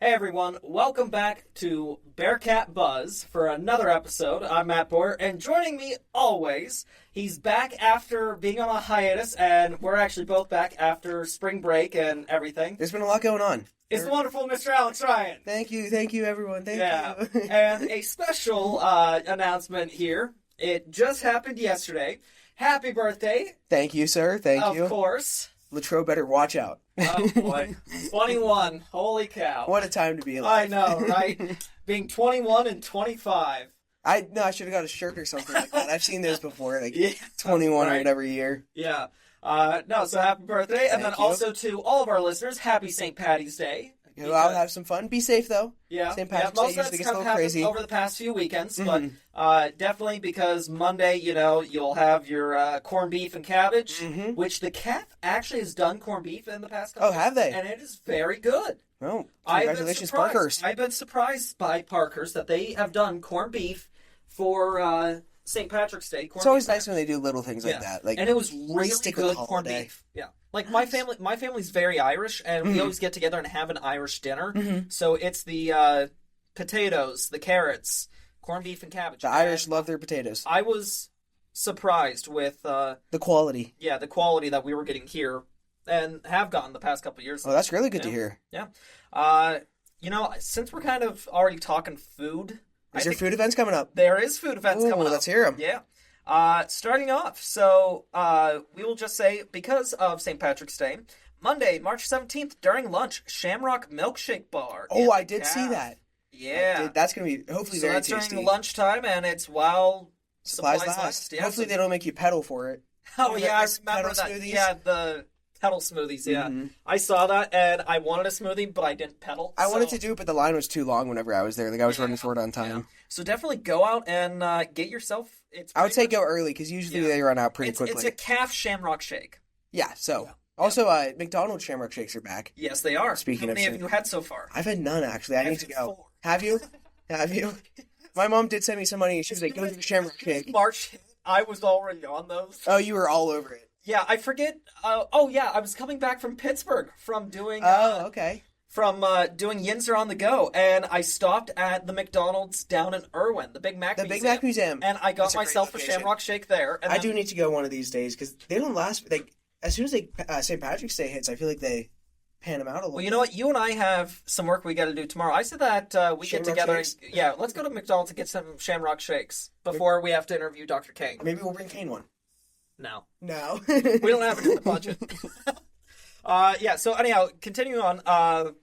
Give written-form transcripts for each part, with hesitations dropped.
Hey everyone, welcome back to Bearcat Buzz for another episode. I'm Matt Boyer, and joining me always, he's back after being on a hiatus, and we're actually both back after spring break and everything. There's been a lot going on. It's the wonderful Mr. Alex Ryan. Thank you, everyone. Thank you. And a special announcement here. It just happened yesterday. Happy birthday. Thank you, sir. Thank you. Of course. Latrobe better watch out. Oh boy. 21. Holy cow. What a time to be alive. I know, right? Being 21 and 25. I should have got a shirt or something like that. I've seen those before, like Yeah, 21 right. or whatever year. Yeah. No, so happy birthday. And then Thank you. also to all of our listeners, happy St. Patty's Day. Well, I'll have some fun. Be safe, though. Yeah. St. Patrick's most Day of usually that's gets a kind of little happened crazy. over the past few weekends, Mhm. but definitely because Monday, you'll have your corned beef and cabbage, Mhm. which the Calf actually has done corned beef in the past couple Oh, have they? And it is very good. Oh, I've been congratulations, surprised. Parkhurst. I've been surprised by Parkhurst that they have done corned beef for St. Patrick's Day. It's always nice when they do little things like Yeah. that. Like, and it was really stick with good the corned holiday. beef. Yeah. Like my family's very Irish, and we always get together and have an Irish dinner. Mhm. So it's the potatoes, the carrots, corned beef, and cabbage. the Irish And love their potatoes. I was surprised with The quality. the quality that we were getting here and have gotten the past couple of years. Oh, that's really good to Yeah. hear. Yeah. Since we're kind of already talking food, Is there food events coming up? there is food events Ooh, coming up. let's hear 'em. Yeah. Starting off, so we will just say, because of St. Patrick's Day, Monday, March 17th, during lunch, Shamrock Milkshake Bar. Oh, in I the did see Calf. that. Yeah. That's going to be hopefully So very that's tasty. during lunchtime, and it's while Supplies last. Yeah, Hopefully so- they don't make you pedal for it. Oh, the yeah, I nice remember pedal that. smoothies. Yeah, the pedal smoothies, yeah. Mhm. I saw that, and I wanted a smoothie, but I didn't pedal. I wanted so- to do it, but the line was too long whenever I was there. Like, I was running for it on time. Yeah. So definitely go out and get yourself. It's I would say pretty go early, because usually Yeah. they run out pretty much- quickly. It's a Calf Shamrock Shake. Yeah, so. Yeah. Also, McDonald's Shamrock Shakes are back. Yes, they are. Speaking How of many have shit. you had so far? I've had none, actually. I I've need to had go. 4. Have you? Have you? My mom did send me some money, and she was like, go to the Shamrock Shake. March, I was already on those. Oh, you were all over it. Yeah, I forget. I was coming back from Pittsburgh from doing Oh, okay. doing Yinzer on the Go, and I stopped at the McDonald's down in Irwin, the Big Mac The Museum. Big Mac Museum. And I got That's a great myself a location. Shamrock Shake there. And I then- do need to go one of these days, because they don't last. Like, as soon as St. Patrick's Day hits, I feel like they pan them out a little Well, you know what? You and I have some work we got to do tomorrow. I said that we get Shamrock together. Shakes? Yeah, let's go to McDonald's and get some Shamrock Shakes before we have to interview Dr. King. Maybe we'll bring Kane one. No. No. We don't have it in the budget. So anyhow, continuing on.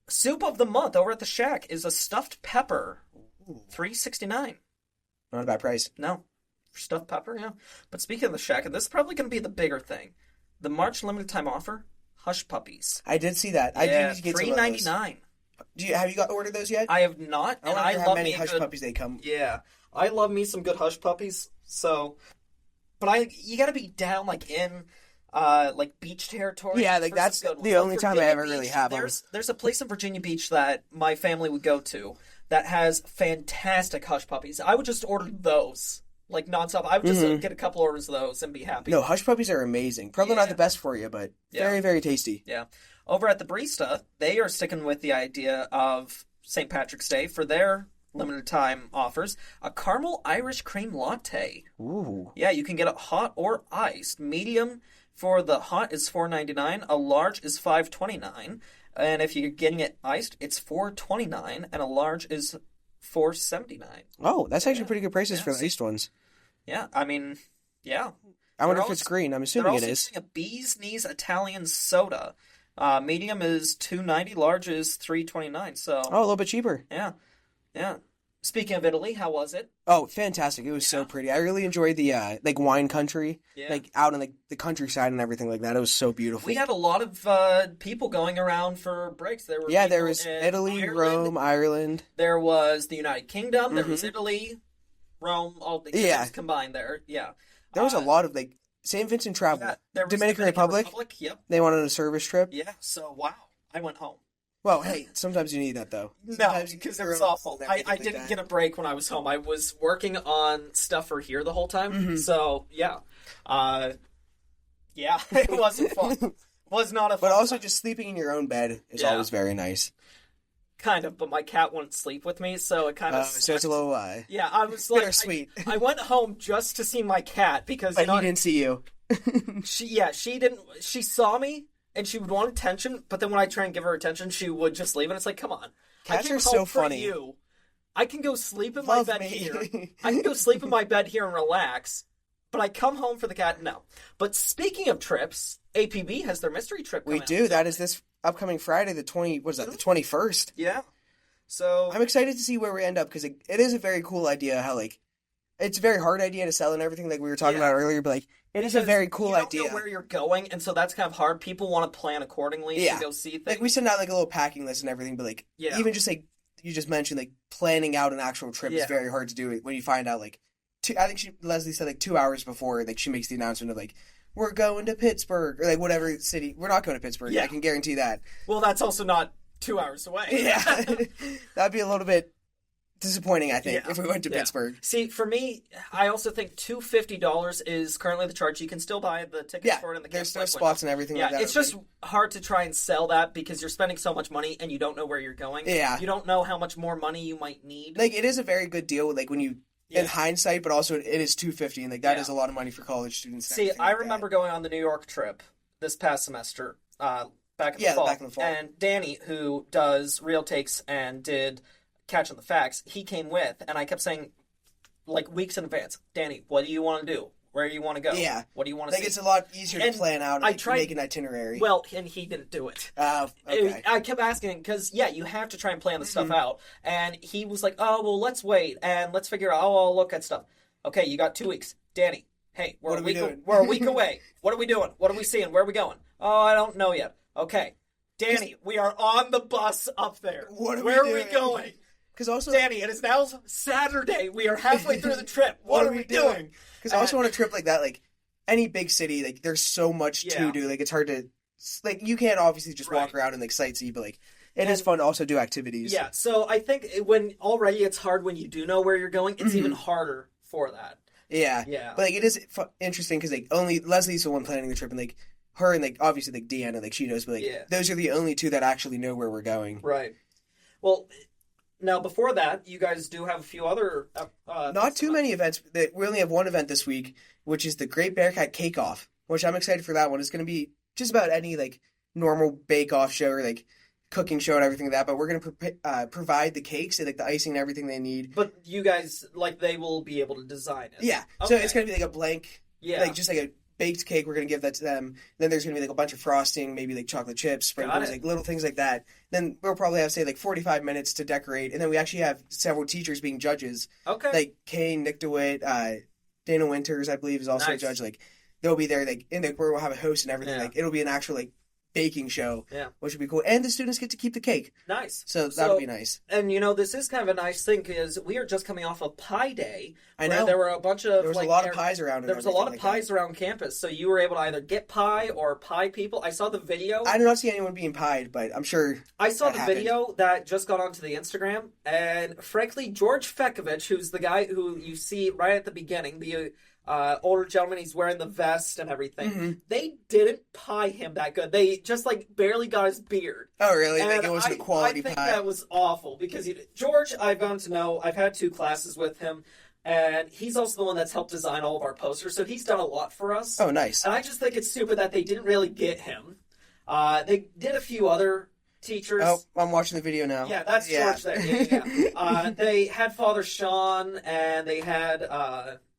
Soup of the month over at the Shack is a stuffed pepper, $3.69. Not a bad price. No, stuffed pepper, yeah. But speaking of the Shack, and this is probably going to be the bigger thing, the March limited time offer, Hush Puppies. I did see that. I do need to get some of those. $3.99. Have you ordered those yet? I have not, and wonder I how love many me a Hush good, Puppies they come. Yeah, I love me some good Hush Puppies. So, but you got to be down like in. Like beach territory. Yeah, like for that's some good the ones. only Like time I Virginia ever really Beach, have 'em. There's a place in Virginia Beach that my family would go to that has fantastic Hush Puppies. I would just order those like nonstop. I would just get a couple orders of those and be happy. No, Hush Puppies are amazing. Probably not Yeah. the best for you, but Yeah. very, very tasty. Yeah. Over at the Barista, they are sticking with the idea of St. Patrick's Day for their limited time offers. A caramel Irish cream latte. Ooh. Yeah, you can get it hot or iced. Medium for the hot is $4.99. A large is $5.29. And if you're getting it iced, it's $4.29. And a large is $4.79. Oh, that's actually pretty good prices Yeah, for the see- iced ones. Yeah, I mean, yeah. I wonder They're if it's also- green. I'm They're assuming also it is. doing a Bee's Knees Italian soda. Medium is $2.90. Large is $3.29. So, Oh, a little bit cheaper. yeah. Speaking of Italy, how was it? Oh, fantastic. It was so pretty. I really enjoyed the like wine country. Yeah. Like out in the countryside and everything like that. It was so beautiful. We had a lot of people going around for breaks. There were there people was in Italy, Ireland. Rome, Ireland. There was the United Kingdom. There was Italy, Rome, all the Yeah. things combined there. Yeah. There was a lot of like St. Vincent travel. Yeah, there was Dominican Republic. Yep. They wanted a service trip. Yeah. So wow, I went home. Well, hey, sometimes you need that though. No, Sometimes you because need it was your own awful. and I everything like didn't that. get a break when I was home. I was working on stuff for here the whole time. Mm-hmm. So yeah, it wasn't fun. Was not a fun. But also time. just sleeping in your own bed is Yeah. always very nice. Kind of, but my cat wouldn't sleep with me, so it kind of. So it's a little Yeah, I was like, bittersweet. I went home just to see my cat because But he didn't see you. she didn't. She saw me and she would want attention, but then when I try and give her attention, she would just leave, and it's like, come on, Cats I came are home so for funny. you. I can go sleep in Love my bed me. here. I can go sleep in my bed here and relax. But I come home for the cat. No. But speaking of trips, APB has their mystery trip coming We do. up. That is this upcoming Friday, the 21st. Yeah. So I'm excited to see where we end up because it is a very cool idea how, like, it's a very hard idea to sell and everything like we were talking about earlier, but, like, it is a very cool idea. You don't know where you're going, and so that's kind of hard. People want to plan accordingly to go see things. Like, we send out, like, a little packing list and everything, but, like, even just, like, you just mentioned, like, planning out an actual trip is very hard to do when you find out, like, I think Leslie said, like, 2 hours before, like, she makes the announcement of, like, we're going to Pittsburgh, or, like, whatever city. We're not going to Pittsburgh. I can guarantee that. Well, that's also not 2 hours away. Yeah. That'd be a little bit disappointing, I think, if we went to Pittsburgh. See, for me, I also think $250 is currently the charge. You can still buy the tickets for it in the there's spots and everything like that. It's just hard to try and sell that because you're spending so much money and you don't know where you're going. Yeah. You don't know how much more money you might need. Like, it is a very good deal, like, when you... in hindsight, but also it is $250, and like that is a lot of money for college students. See, I remember going on the New York trip this past semester, back in the fall. And Danny, who does Real Takes and did Catching the Facts, he came with, and I kept saying, like, weeks in advance, Danny, what do you want to do? Where do you want to go? Yeah. What do you want to see? It's a lot easier to plan out and make an itinerary. Well, and he didn't do it. Oh, okay. I kept asking, because, you have to try and plan the stuff out. And he was like, oh, well, let's wait, and let's figure out, I'll look at stuff. Okay, you got 2 weeks. Danny, hey, we're a week away. What are we doing? What are we seeing? Where are we going? Oh, I don't know yet. Okay. Danny, we are on the bus up there. Where are we going? Because also, Danny, it is now Saturday. We are halfway through the trip. What are we doing? Because also on a trip like that, like any big city, like there's so much to do. Like it's hard to, like you can't obviously just walk around and like sightsee, but like it is fun to also do activities. Yeah. So I think when already it's hard when you do know where you're going, it's even harder for that. Yeah. Yeah. But like it is interesting because like only Leslie's the one planning the trip, and like her and like obviously like Deanna, like she knows, but like those are the only two that actually know where we're going. Right. Well. Now, before that, you guys do have a few other... Not too many events. We only have one event this week, which is the Great Bearcat Cake Off, which I'm excited for that one. It's going to be just about any, like, normal bake-off show or, like, cooking show and everything like that, but we're going to provide the cakes and, like, the icing and everything they need. But you guys, like, they will be able to design it. Yeah. Okay. So it's going to be, like, a blank... Yeah. Like, just, like, a baked cake. We're going to give that to them. Then there's going to be, like, a bunch of frosting, maybe, like, chocolate chips, sprinkles, like, little things like that. Then we'll probably have, say, like, 45 minutes to decorate. And then we actually have several teachers being judges. Okay. Like, Kane, Nick DeWitt, Dana Winters, I believe, is also a judge. Like, they'll be there, like, and we'll have a host and everything. Yeah. Like, it'll be an actual, like, baking show, which would be cool. And the students get to keep the cake. Nice. So that'll be nice. And, you know, this is kind of a nice thing because we are just coming off of Pie Day. I know. There were a bunch of... There was a lot of pies around. There was a lot of pies around campus, so you were able to either get pie or pie people. I saw the video. I did not see anyone being pied, but I'm sure I saw the video that just got onto the Instagram, and frankly, George Fekovich, who's the guy who you see right at the beginning, the... older gentleman, he's wearing the vest and everything. Mm-hmm. They didn't pie him that good. They just, like, barely got his beard. Oh, really? Like, it wasn't a quality pie? I think that was awful, because George, I've gotten to know, I've had 2 classes with him, and he's also the one that's helped design all of our posters, so he's done a lot for us. Oh, nice. And I just think it's stupid that they didn't really get him. They did a few other teachers. Oh, I'm watching the video now. Yeah, that's George there. Yeah. They had Father Sean, and they had...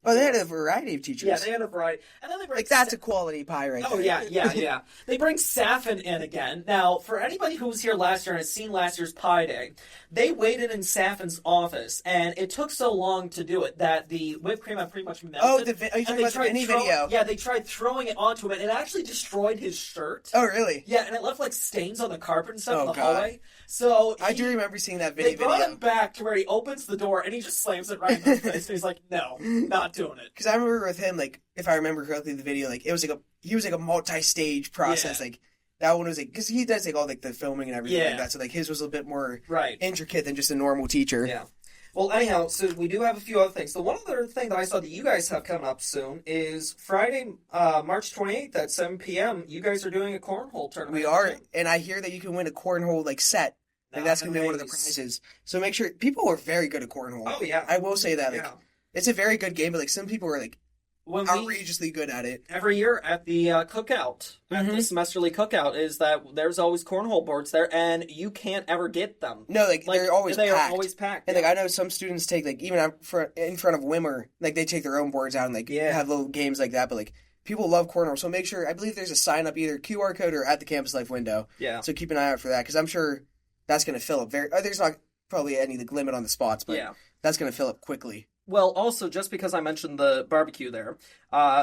they had a variety of teachers. Yeah, they had a variety. And then they bring... Like, that's a quality pie right there. Oh, yeah. They bring Safin in again. Now, for anybody who was here last year and has seen last year's Pie Day, they waited in Safin's office, and it took so long to do it that the whipped cream had pretty much melted. Oh, are you talking about the mini video? Yeah, they tried throwing it onto him, and it actually destroyed his shirt. Oh, really? Yeah, and it left, like, stains on the carpet and stuff in the hallway. So I do remember seeing that video. They brought him back to where he opens the door, and he just slams it right in the face, and he's like, no, not doing it. Because I remember with him, like, if I remember correctly, the video, like, he was like a multi-stage process, like, that one was like, because he does like all like the filming and everything like that, so like his was a little bit more intricate than just a normal teacher. Yeah. Well, anyhow, so we do have a few other things. The one other thing that I saw that you guys have coming up soon is Friday, March 28th at 7 p.m. You guys are doing a cornhole tournament. We are, and I hear that you can win a cornhole like set. Like, that's going to be one of the prizes. So make sure, people are very good at cornhole. Oh, yeah. I will say that. Like, it's a very good game, but like some people are like outrageously good at it. Every year at the cookout, at the semesterly cookout, is that there's always cornhole boards there, and you can't ever get them. No, like they're always packed. Are always packed. And like I know some students take like even in front of Wimmer, like they take their own boards out and like have little games like that. But like people love cornhole, so make sure. I believe there's a sign up either QR code or at the Campus Life window. Yeah. So keep an eye out for that because I'm sure that's going to fill up very. There's not probably any like limit on the spots, but that's going to fill up quickly. Well, also, just because I mentioned the barbecue there,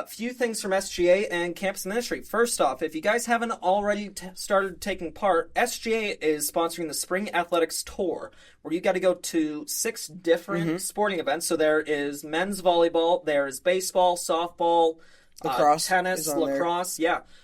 few things from SGA and Campus Ministry. First off, if you guys haven't already started taking part, SGA is sponsoring the Spring Athletics Tour, where you got to go to 6 different sporting events. So there is men's volleyball, there is baseball, softball, lacrosse, tennis, lacrosse,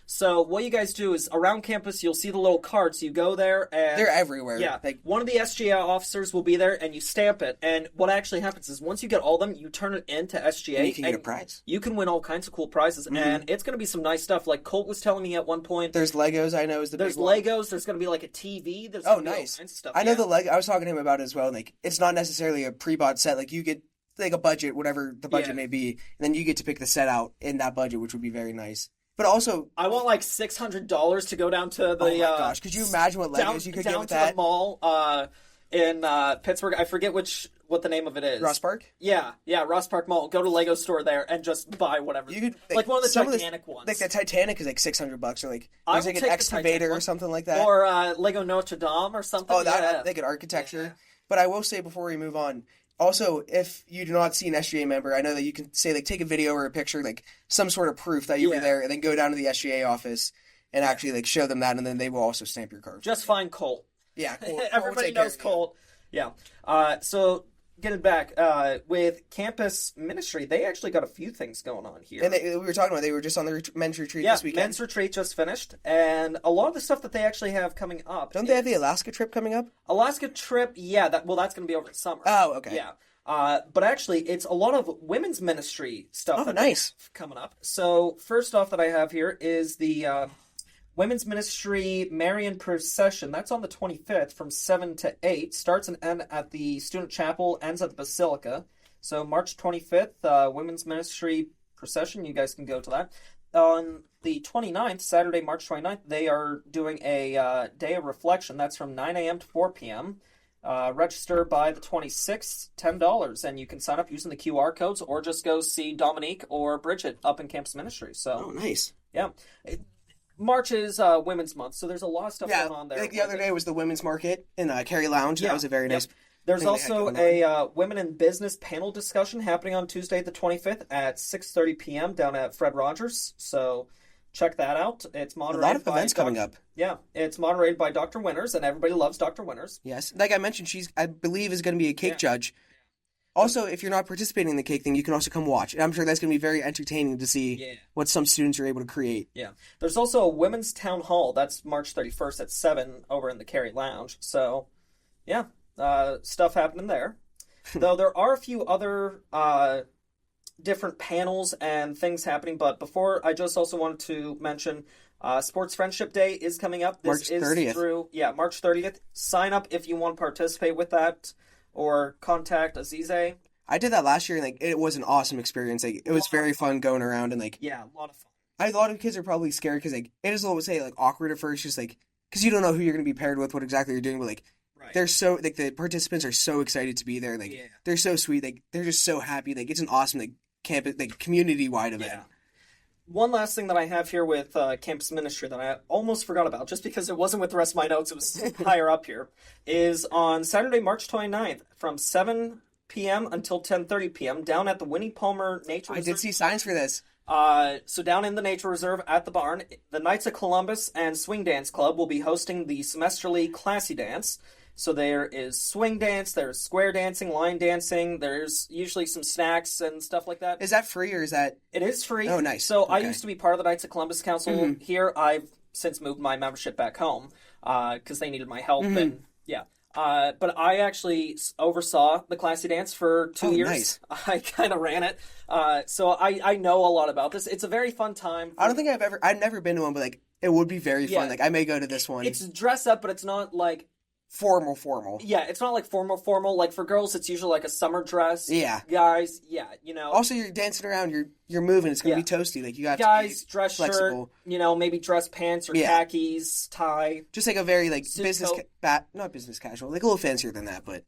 So what you guys do is around campus, you'll see the little cards. You go there, and they're everywhere. Yeah, one of the SGA officers will be there, and you stamp it. And what actually happens is once you get all of them, you turn it into SGA, and you can get a prize. You can win all kinds of cool prizes, and it's going to be some nice stuff. Like Colt was telling me at one point, there's Legos. I know is the there's big one. Legos. There's going to be like a TV. There's nice. All kinds of stuff. I know the Lego. I was talking to him about it as well. Like it's not necessarily a pre-bought set. Like you get like a budget, whatever the budget may be, and then you get to pick the set out in that budget, which would be very nice. But also, I want like $600 to go down to the. Oh my gosh! Could you imagine what Legos you could get with that? Down to the mall in Pittsburgh. I forget what the name of it is. Ross Park. Yeah, Ross Park Mall. Go to Lego store there and just buy whatever. You could like one of the Titanic ones. Like the Titanic is like $600, or like there's like an excavator or something like that, or Lego Notre Dame or something. Oh, that like an architecture. Yeah. But I will say before we move on. Also, if you do not see an SGA member, I know that you can say, like, take a video or a picture, like, some sort of proof that you were there, and then go down to the SGA office and actually, like, show them that, and then they will also stamp your card. Just find Colt. Yeah, Colt. Everybody knows Colt. Yeah. So, getting back, with Campus Ministry, they actually got a few things going on here. And we were talking about, they were just on the men's retreat this weekend. Yeah, men's retreat just finished, and a lot of the stuff that they actually have coming up. Don't they have the Alaska trip coming up? Alaska trip, yeah, that's going to be over the summer. Oh, okay. Yeah. But actually, it's a lot of women's ministry stuff that they have coming up. So, first off that I have here is the Women's Ministry Marian Procession. That's on the 25th from 7 to 8. Starts and ends at the Student Chapel, ends at the Basilica. So March 25th, Women's Ministry Procession. You guys can go to that. On the 29th, Saturday, March 29th, they are doing a day of reflection. That's from 9 a.m. to 4 p.m. Register by the 26th, $10. And you can sign up using the QR codes or just go see Dominique or Bridget up in Campus Ministry. So, oh, nice. Yeah. March is Women's Month, so there's a lot of stuff going on there. Like the other day was the Women's Market in Cary Lounge. Yeah. That was a very nice. There's also a Women in Business panel discussion happening on Tuesday the 25th at 6:30 p.m. down at Fred Rogers. So check that out. It's moderated. A lot of events coming up. Yeah, it's moderated by Dr. Winters, and everybody loves Dr. Winters. Yes, like I mentioned, I believe, is going to be a cake judge. Also, if you're not participating in the cake thing, you can also come watch. And I'm sure that's going to be very entertaining to see what some students are able to create. Yeah. There's also a Women's Town Hall. That's March 31st at 7 over in the Cary Lounge. So, yeah, stuff happening there. Though there are a few other different panels and things happening. But before, I just also wanted to mention Sports Friendship Day is coming up. This March 30th. March 30th. Sign up if you want to participate with that. Or contact Azize. I did that last year, and it was an awesome experience. It was very fun going around, and a lot of fun. A lot of kids are probably scared because it is a little awkward at first, just because you don't know who you're going to be paired with, what exactly you're doing. But they're so the participants are so excited to be there. They're so sweet. They're just so happy. It's an awesome campus community wide event. Yeah. One last thing that I have here with Campus Ministry that I almost forgot about, just because it wasn't with the rest of my notes, it was higher up here, is on Saturday, March 29th, from 7 p.m. until 10:30 p.m., down at the Winnie Palmer Nature Reserve. I did see signs for this. So down in the Nature Reserve at the barn, the Knights of Columbus and Swing Dance Club will be hosting the semesterly Classy Dance. So there is swing dance, there's square dancing, line dancing, there's usually some snacks and stuff like that. Is that free or is that... It is free. Oh, nice. So I used to be part of the Knights of Columbus Council here. I've since moved my membership back home because they needed my help. And but I actually oversaw the Classy Dance for 2 years. Nice. I kind of ran it. So I know a lot about this. It's a very fun time. I don't think I've never been to one, but it would be very fun. I may go to this one. It's dress up, but it's not formal. Yeah, it's not like formal. Like for girls, it's usually like a summer dress. Yeah. Guys, Also, you're dancing around, you're moving. It's gonna be toasty. Like you got guys, to be dress flexible. shirt. Maybe dress pants or khakis, tie. Just like a very like not business casual, like a little fancier than that, but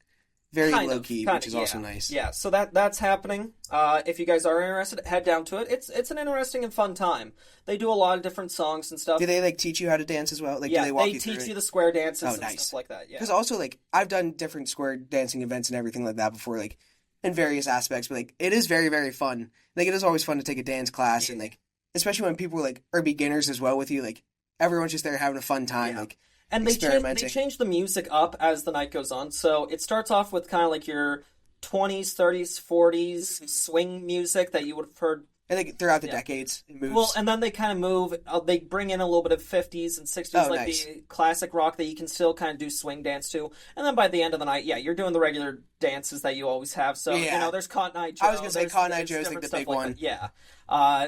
very low key, which is also nice. Yeah, so that's happening. If you guys are interested, head down to it. It's an interesting and fun time. They do a lot of different songs and stuff. Do they like teach you how to dance as well? Like, do they walk you through teach it? you the square dances and nice. stuff like that. Yeah. Because also like I've done different square dancing events and everything like that before, like in various aspects. But like it is very, very fun. Like it is always fun to take a dance class and like especially when people like are beginners as well with you. Like everyone's just there having a fun time. Like. And they change the music up as the night goes on. So it starts off with kind of like your 20s, 30s, 40s swing music that you would have heard. I think throughout the decades, it moves. Well, and then they kind of move. They bring in a little bit of 50s and 60s, the classic rock that you can still kind of do swing dance to. And then by the end of the night, you're doing the regular dances that you always have. So, there's Cotton Eye Joe. I was going to say Cotton Eye Joe is like the big one.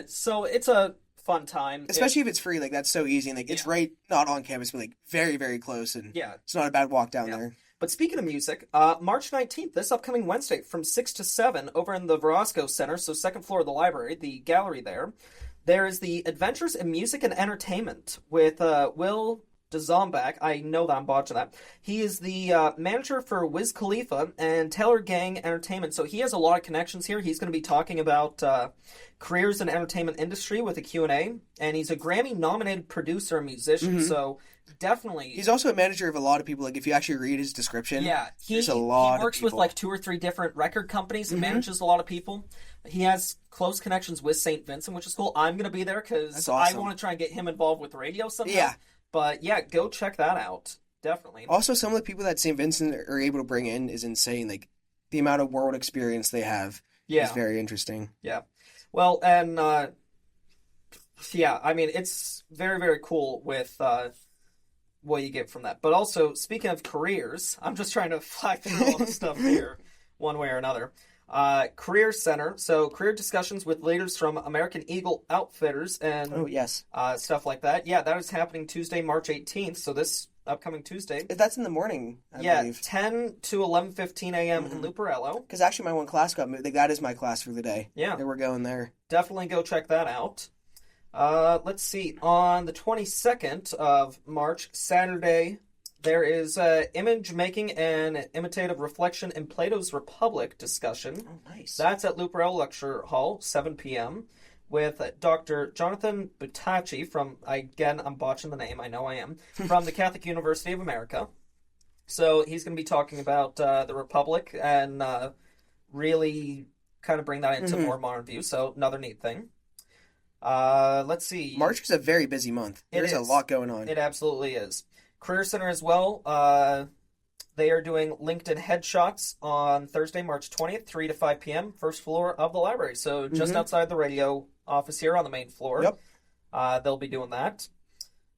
So it's a fun time. Especially if it's free, like that's so easy. And like it's right, not on campus, but like very, very close. And it's not a bad walk down there. But speaking of music, March 19th, this upcoming Wednesday, from 6 to 7, over in the Verosco Center, so second floor of the library, the gallery there is the Adventures in Music and Entertainment with Will DeZombach. I know that I'm botching that. He is the manager for Wiz Khalifa and Taylor Gang Entertainment, so he has a lot of connections here. He's going to be talking about careers in the entertainment industry with a Q&A, and he's a Grammy-nominated producer and musician, so definitely. He's also a manager of a lot of people. Like if you actually read his description, there's a lot. He works with like 2 or 3 different record companies and manages a lot of people. He has close connections with St. Vincent, which is cool. I'm going to be there because I want to try and get him involved with radio somehow. Yeah. But go check that out. Definitely. Also, some of the people that St. Vincent are able to bring in is insane. Like the amount of world experience they have is very interesting. Yeah. Well, and I mean, it's very, very cool with what you get from that. But also, speaking of careers, I'm just trying to fly through all the stuff here, one way or another. Career Center, so career discussions with leaders from American Eagle Outfitters and stuff like that. Yeah, that is happening Tuesday, March 18th, so this upcoming Tuesday. That's in the morning, I believe. 10 to 11:15 a.m. in Luparello. Because actually my one class got moved. Like, that is my class for the day. Yeah. We're going there. Definitely go check that out. Let's see. On the 22nd of March, Saturday, there is image making and imitative reflection in Plato's Republic discussion. Oh, nice. That's at Luparello Lecture Hall, 7 p.m. with Dr. Jonathan Butacci from, again, I'm botching the name, I know I am, from the Catholic University of America. So he's going to be talking about the Republic and really kind of bring that into a more modern view. So another neat thing. Let's see. March is a very busy month. There's a lot going on. It absolutely is. Career Center as well. They are doing LinkedIn headshots on Thursday, March 20th, 3 to 5 p.m., first floor of the library. So just outside the radio office here on the main floor. Yep. They'll be doing that.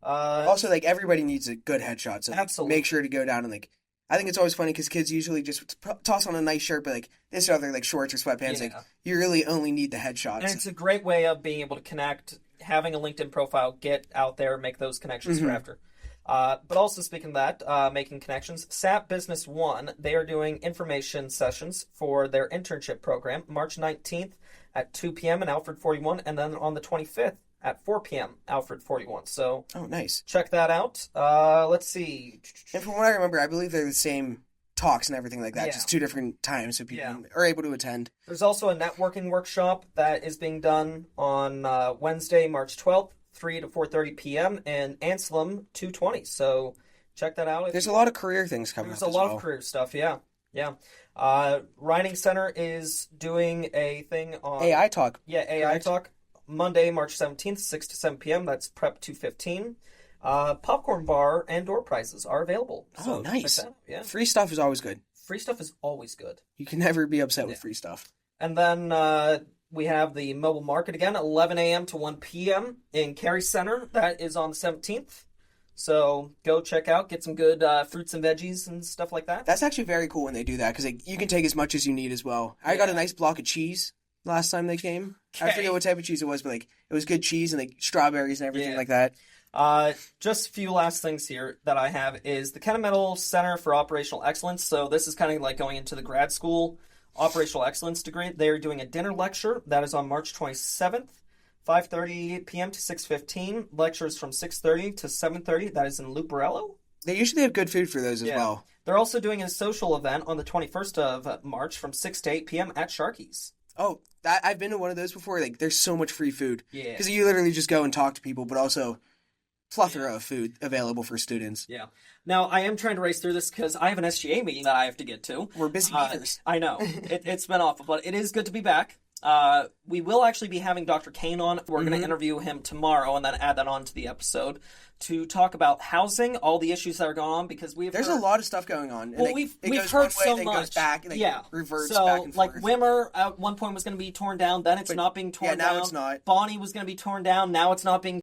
Also, like, everybody needs a good headshot. So absolutely. Make sure to go down and, like, I think it's always funny because kids usually just toss on a nice shirt, but, like, this other, like, shorts or sweatpants, like, you really only need the headshots. And it's a great way of being able to connect, having a LinkedIn profile, get out there, make those connections for after. But also, speaking of that, making connections, SAP Business One, they are doing information sessions for their internship program, March 19th at 2 p.m. in Alfred 41, and then on the 25th at 4 p.m. Alfred 41. So, nice. Check that out. Let's see. And from what I remember, I believe they're the same talks and everything like that, just 2 different times so people are able to attend. There's also a networking workshop that is being done on Wednesday, March 12th. 3 to 4:30 p.m. and Anselm 220. So check that out. There's a lot of career things coming up. There's a lot of career stuff, yeah. Writing Center is doing a thing on AI Talk. Yeah, AI Talk. Monday, March 17th, 6 to 7 p.m. That's Prep 215. Popcorn bar and door prizes are available. So nice. Check that out. Yeah. Free stuff is always good. Free stuff is always good. You can never be upset with free stuff. And then we have the mobile market again, 11 a.m. to 1 p.m. in Cary Center. That is on the 17th. So go check out, get some good fruits and veggies and stuff like that. That's actually very cool when they do that because you can take as much as you need as well. I got a nice block of cheese last time they came. I forget what type of cheese it was, but like it was good cheese and like strawberries and everything like that. Just a few last things here that I have is the Kennemetal Center for Operational Excellence. So this is kind of like going into the grad school operational excellence degree. They're doing a dinner lecture that is on March 27th, 5:30 p.m. to 6:15. Lectures from 6:30 to 7:30. That is in Luperello. They usually have good food for those as well. They're also doing a social event on the 21st of March from 6 to 8 p.m. at Sharky's. Oh, I've been to one of those before. Like, there's so much free food. Yeah. Because you literally just go and talk to people, but also plethora of food available for students. Yeah. Now, I am trying to race through this because I have an SGA meeting that I have to get to. We're busy beavers. I know. It's been awful, but it is good to be back. We will actually be having Dr. Kane on. We're going to interview him tomorrow and then add that on to the episode to talk about housing, all the issues that are going on, because there's a lot of stuff going on. Well, we've heard so much. Goes back, and reverts so, back and forth. Like, Wimmer at one point was going to be torn down, then it's not being torn down. Now it's not. Bonnie was going to be torn down, now it's not being